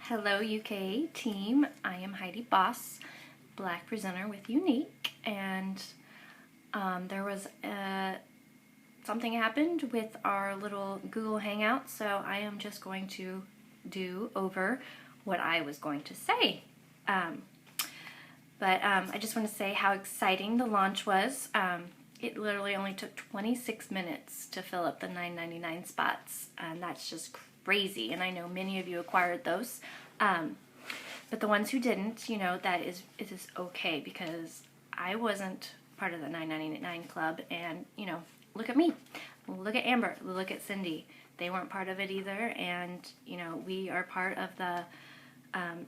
Hello UKA team, I am Heidi Boss, Black presenter with Unique, and there was something happened with our little Google Hangout, so I am just going to do over what I was going to say. But I just want to say how exciting the launch was. It literally only took 26 minutes to fill up the $9.99 spots, and that's just crazy. And I know many of you acquired those, but the ones who didn't, it is okay, because I wasn't part of the $9.99 club. And look at me, look at Amber, look at Cindy. They weren't part of it either, and we are part of the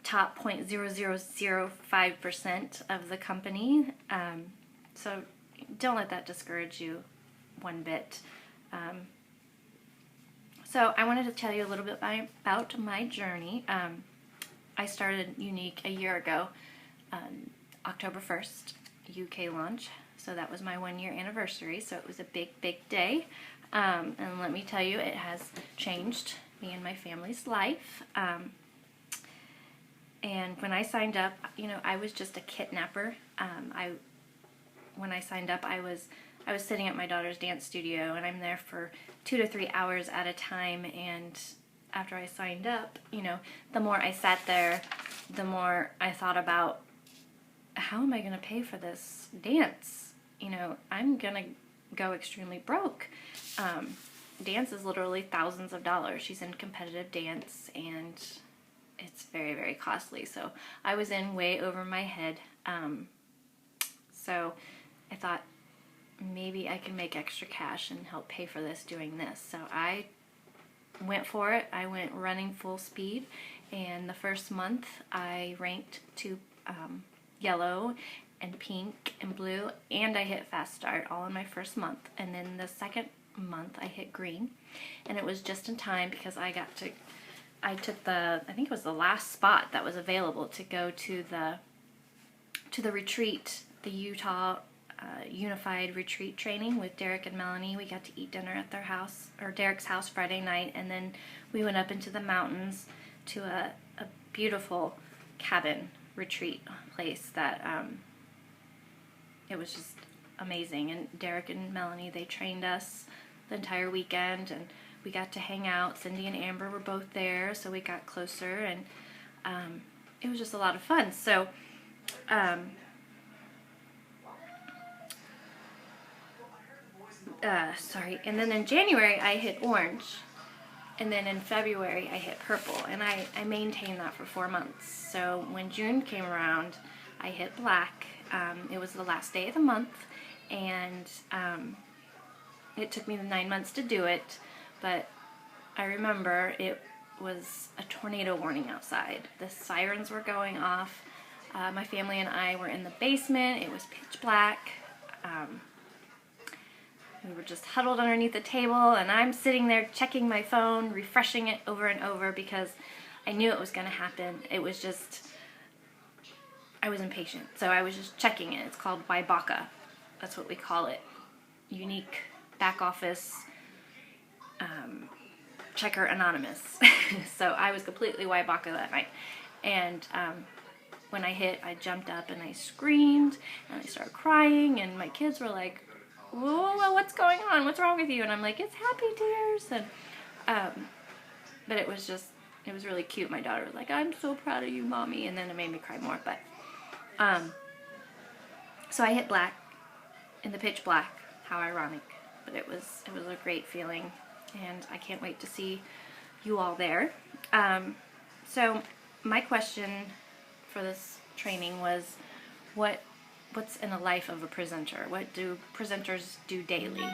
top 0.0005% of the company. So don't let that discourage you one bit. So I wanted to tell you a little bit about my journey. I started Unique a year ago, October 1st, UK launch. So that was my 1-year anniversary. So it was a big, big day. And let me tell you, it has changed me and my family's life. And when I signed up, I was just a kidnapper. When I signed up, I was sitting at my daughter's dance studio, and I'm there for 2 to 3 hours at a time. And after I signed up, the more I sat there, the more I thought about, how am I going to pay for this dance? I'm going to go extremely broke. Dance is literally thousands of dollars. She's in competitive dance, and it's very, very costly. So I was in way over my head. So I thought, maybe I can make extra cash and help pay for this doing this. So I went for it. I went running full speed, and the first month I ranked to yellow and pink and blue, and I hit fast start all in my first month. And then the second month I hit green, and it was just in time because I took I think it was the last spot that was available to go to the retreat, the Utah Unified Retreat training with Derek and Melanie. We got to eat dinner at their house, or Derek's house, Friday night, and then we went up into the mountains to a beautiful cabin retreat place that it was just amazing. And Derek and Melanie, they trained us the entire weekend, and we got to hang out. Cindy and Amber were both there, so we got closer, and it was just a lot of fun. So and then in January I hit orange, and then in February I hit purple, and I maintained that for 4 months. So when June came around, I hit black. It was the last day of the month, and it took me 9 months to do it, but I remember it was a tornado warning outside. The sirens were going off. My family and I were in the basement. It was pitch black. We were just huddled underneath the table, and I'm sitting there checking my phone, refreshing it over and over, because I knew it was going to happen. It was just, I was impatient, so I was just checking it. It's called Wybaka. That's what we call it. Unique back office checker anonymous. So I was completely Wybaka that night. And when I hit, I jumped up and I screamed, and I started crying, and my kids were like, whoa, what's going on? What's wrong with you? And I'm like, it's happy tears. And but it was really cute. My daughter was like, I'm so proud of you, Mommy. And then it made me cry more. But so I hit black in the pitch black. How ironic. But it was a great feeling, and I can't wait to see you all there. So my question for this training was, what's in the life of a presenter? What do presenters do daily?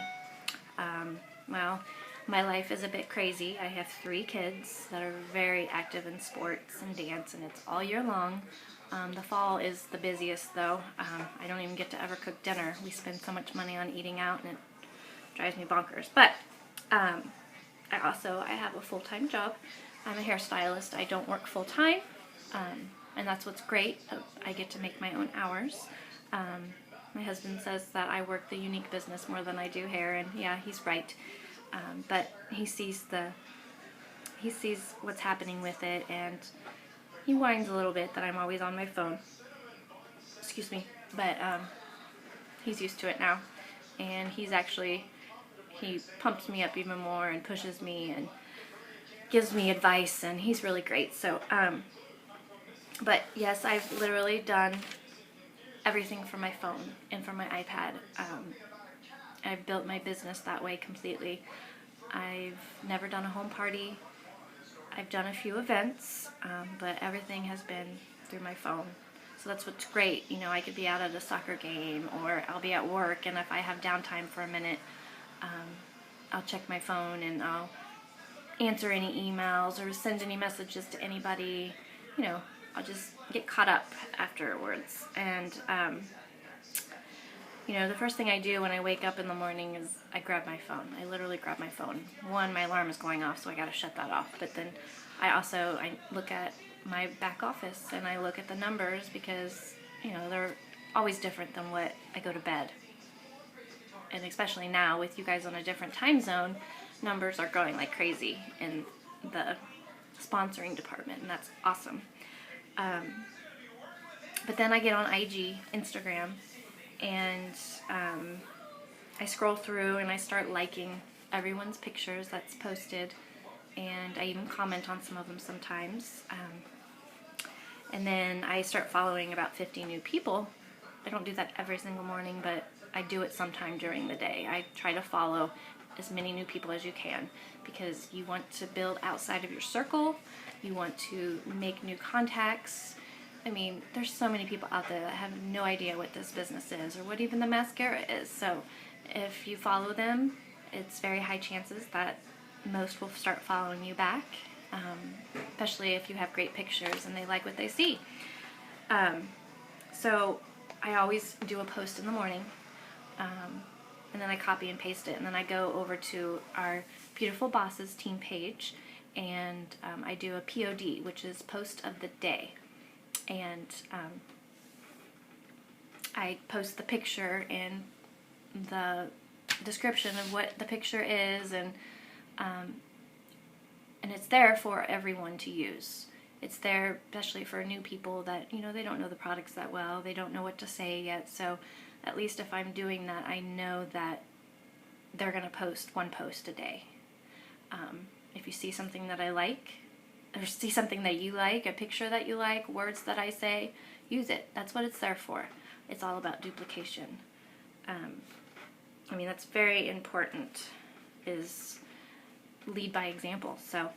Well, my life is a bit crazy. I have 3 kids that are very active in sports and dance, and it's all year long. The fall is the busiest, though. I don't even get to ever cook dinner. We spend so much money on eating out, and it drives me bonkers. But I have a full-time job. I'm a hairstylist. I don't work full-time, and that's what's great. I get to make my own hours. My husband says that I work the Unique business more than I do hair, and yeah, he's right. But he sees what's happening with it, and he whines a little bit that I'm always on my phone. Excuse me. But he's used to it now. And he pumps me up even more and pushes me and gives me advice, and he's really great. So, but yes, I've literally done everything from my phone and from my iPad. I've built my business that way completely. I've never done a home party. I've done a few events, but everything has been through my phone. So that's what's great. You know, I could be out at a soccer game, or I'll be at work, and if I have downtime for a minute, I'll check my phone and I'll answer any emails or send any messages to anybody. You know, I'll just get caught up afterwards. And you know, the first thing I do when I wake up in the morning is I grab my phone. I literally grab my phone. One, my alarm is going off, so I gotta shut that off. But then I look at my back office and I look at the numbers, because, you know, they're always different than what I go to bed. And especially now with you guys on a different time zone, numbers are going like crazy in the sponsoring department, and that's awesome. But then I get on IG, Instagram, and I scroll through and I start liking everyone's pictures that's posted, and I even comment on some of them sometimes. And then I start following about 50 new people. I don't do that every single morning, but I do it sometime during the day. I try to follow as many new people as you can, because you want to build outside of your circle. You want to make new contacts. I mean, there's so many people out there that have no idea what this business is or what even the mascara is. So if you follow them, it's very high chances that most will start following you back, especially if you have great pictures and they like what they see. So I always do a post in the morning, and then I copy and paste it, and then I go over to our Beautiful Bosses team page, and I do a POD, which is post of the day. And I post the picture and the description of what the picture is, and it's there for everyone to use. It's there especially for new people that, you know, they don't know the products that well, they don't know what to say yet. So at least if I'm doing that, I know that they're going to post one post a day. If you see something that I like, or see something that you like, a picture that you like, words that I say, use it. That's what it's there for. It's all about duplication. I mean, that's very important, is lead by example. So,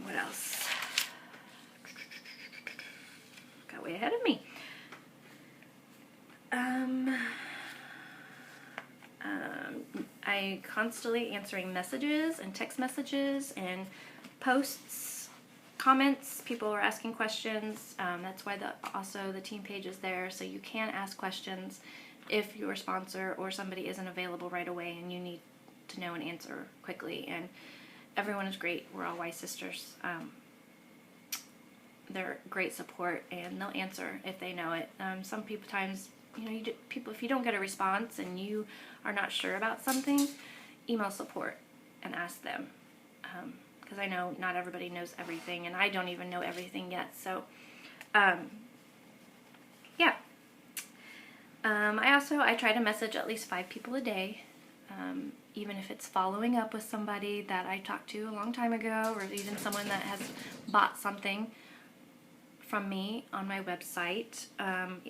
what else? Got way ahead of me. I constantly answering messages and text messages and posts, comments. People are asking questions. That's why also the team page is there, so you can ask questions if your sponsor or somebody isn't available right away and you need to know an answer quickly. And everyone is great. We're all Y sisters. They're great support, and they'll answer if they know it. Some people times, you know, if you don't get a response and you are not sure about something, email support and ask them, because I know not everybody knows everything, and I don't even know everything yet. So yeah. I try to message at least 5 people a day, even if it's following up with somebody that I talked to a long time ago, or even someone that has bought something from me on my website,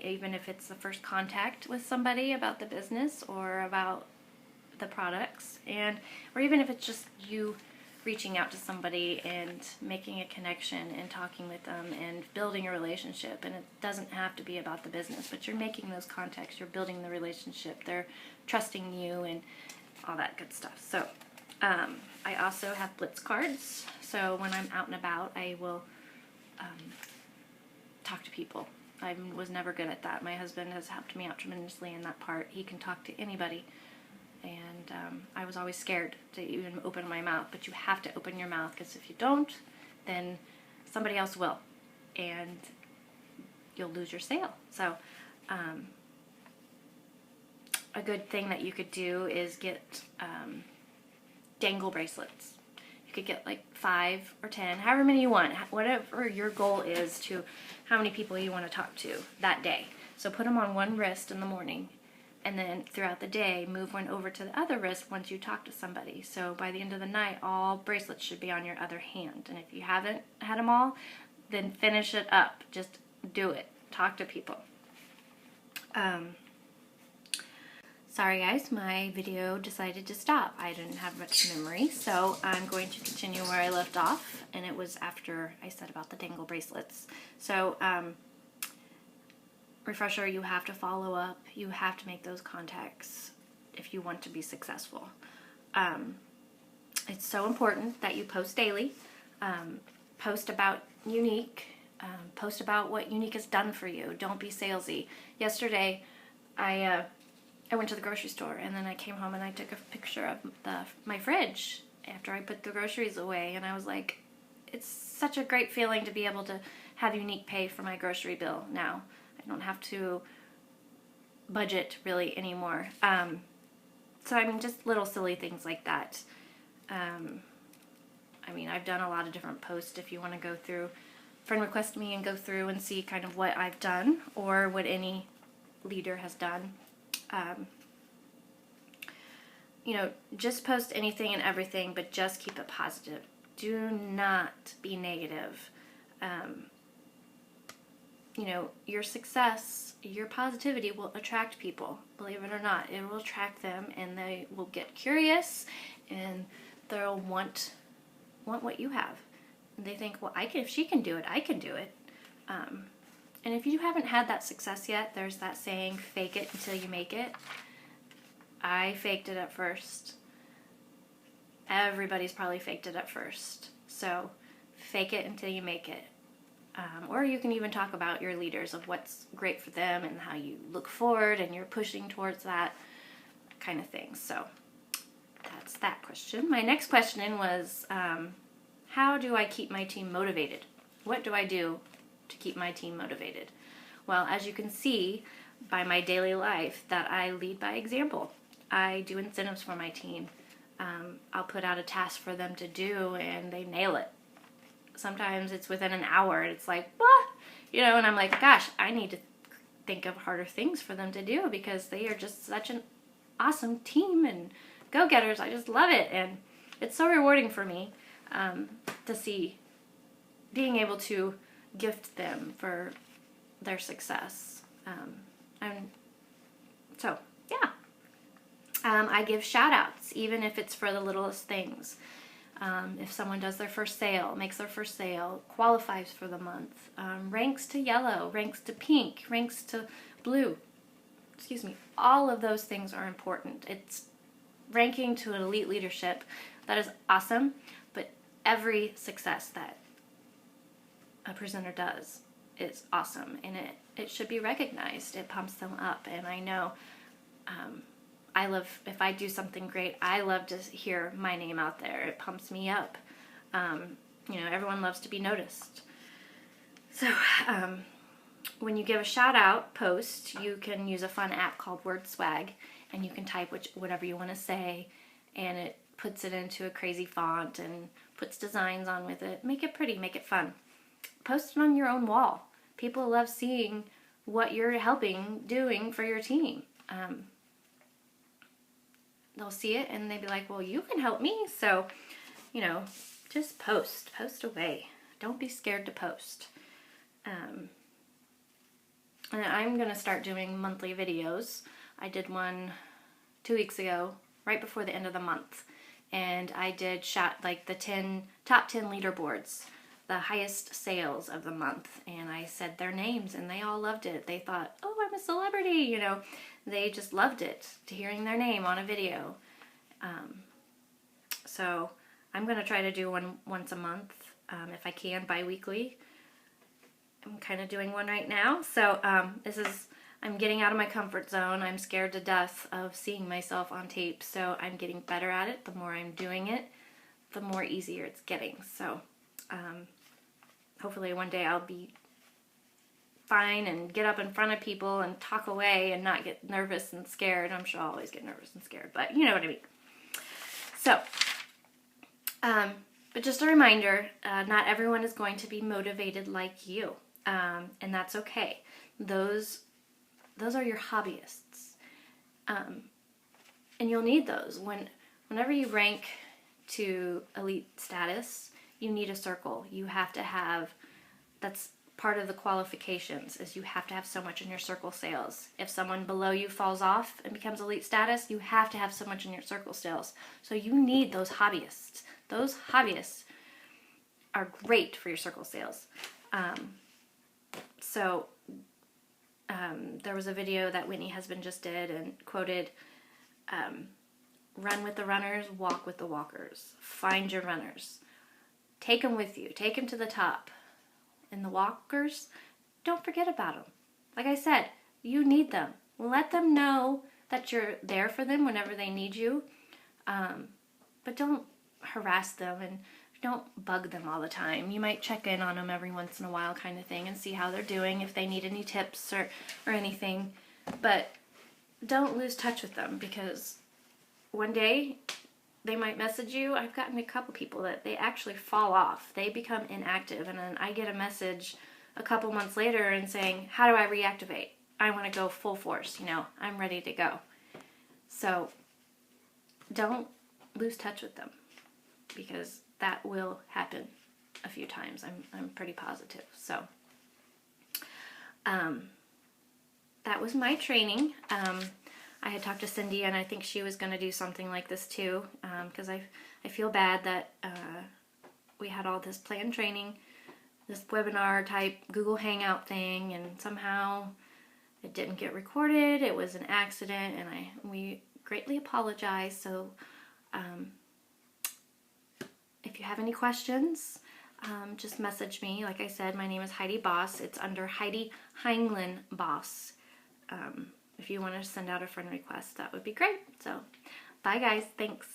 even if it's the first contact with somebody about the business or about the products, or even if it's just you reaching out to somebody and making a connection and talking with them and building a relationship. And it doesn't have to be about the business, but you're making those contacts, you're building the relationship, they're trusting you and all that good stuff. So I also have Blitz cards, so when I'm out and about, I will talk to people. I was never good at that. My husband has helped me out tremendously in that part. He can talk to anybody, and I was always scared to even open my mouth, but you have to open your mouth, because if you don't, then somebody else will, and you'll lose your sale. So a good thing that you could do is get dangle bracelets. You could get like 5 or 10, however many you want, whatever your goal is to how many people you want to talk to that day. So put them on one wrist in the morning, and then throughout the day, move one over to the other wrist once you talk to somebody. So by the end of the night, all bracelets should be on your other hand. And if you haven't had them all, then finish it up. Just do it. Talk to people. Sorry guys, my video decided to stop. I didn't have much memory, so I'm going to continue where I left off, and it was after I said about the dangle bracelets. So, refresher, you have to follow up. You have to make those contacts if you want to be successful. It's so important that you post daily. Post about Younique. Post about what Younique has done for you. Don't be salesy. Yesterday, I went to the grocery store, and then I came home and I took a picture of my fridge after I put the groceries away, and I was like, it's such a great feeling to be able to have Younique pay for my grocery bill now. I don't have to budget really anymore. So I mean, just little silly things like that. I mean, I've done a lot of different posts. If you want to go through, friend request me and go through and see kind of what I've done or what any leader has done. You know, just post anything and everything, but just keep it positive. Do not be negative. You know, your success, your positivity will attract people. Believe it or not, it will attract them, and they will get curious, and they'll want what you have. And they think, well, if she can do it, I can do it. And if you haven't had that success yet, there's that saying, fake it until you make it. I faked it at first. Everybody's probably faked it at first. So fake it until you make it. Or you can even talk about your leaders of what's great for them and how you look forward and you're pushing towards that kind of thing. So that's that question. My next question was, how do I keep my team motivated? What do I do to keep my team motivated? Well, as you can see by my daily life, that I lead by example. I do incentives for my team. I'll put out a task for them to do and they nail it. Sometimes it's within an hour and it's like, what? You know, and I'm like, gosh, I need to think of harder things for them to do because they are just such an awesome team and go-getters. I just love it. And it's so rewarding for me to see being able to gift them for their success. And so, yeah. I give shout outs, even if it's for the littlest things. If someone does their first sale, makes their first sale, qualifies for the month, ranks to yellow, ranks to pink, ranks to blue, excuse me, all of those things are important. It's ranking to an elite leadership. That is awesome, but every success that a presenter does is awesome, and it should be recognized. It pumps them up, and I know I love, if I do something great, I love to hear my name out there. It pumps me up. You know, everyone loves to be noticed. So when you give a shout out post, you can use a fun app called WordSwag, and you can type whatever you want to say, and it puts it into a crazy font and puts designs on with it. Make it pretty, make it fun. Post it on your own wall. People love seeing what you're doing for your team. They'll see it and they'll be like, well, you can help me. So, you know, just post away. Don't be scared to post. And I'm going to start doing monthly videos. I did one 2 weeks ago, right before the end of the month. And I did like the top 10 leaderboards, the highest sales of the month. And I said their names and they all loved it. They thought, oh, I'm a celebrity, you know. They just loved it, to hearing their name on a video. So I'm going to try to do one once a month, if I can, bi-weekly. I'm kind of doing one right now. So I'm getting out of my comfort zone. I'm scared to death of seeing myself on tape. So I'm getting better at it. The more I'm doing it, the more easier it's getting. So hopefully one day I'll be fine and get up in front of people and talk away and not get nervous and scared. I'm sure I'll always get nervous and scared, but you know what I mean. So, But just a reminder, not everyone is going to be motivated like you, and that's okay. Those are your hobbyists, and you'll need those. Whenever you rank to elite status, you need a circle. You have to have, that's part of the qualifications, is you have to have so much in your circle sales. If someone below you falls off and becomes elite status, you have to have so much in your circle sales. So you need those hobbyists. Those hobbyists are great for your circle sales. There was a video that Whitney Husband just did and quoted, run with the runners, walk with the walkers. Find your runners. Take them with you. Take them to the top. And the walkers, don't forget about them. Like I said, you need them. Let them know that you're there for them whenever they need you. But don't harass them and don't bug them all the time. You might check in on them every once in a while kind of thing and see how they're doing, if they need any tips or anything. But don't lose touch with them, because one day they might message you. I've gotten a couple people that they actually fall off. They become inactive, and then I get a message a couple months later and saying, how do I reactivate? I want to go full force, I'm ready to go. So don't lose touch with them, because that will happen a few times. I'm pretty positive. So that was my training. I had talked to Cindy, and I think she was going to do something like this too, because I feel bad that we had all this planned training, this webinar type Google Hangout thing, and somehow it didn't get recorded. It was an accident, and we greatly apologize. So if you have any questions, just message me. Like I said, my name is Heidi Boss. It's under Heidi Heinlein Boss. If you want to send out a friend request, that would be great. So, bye guys. Thanks.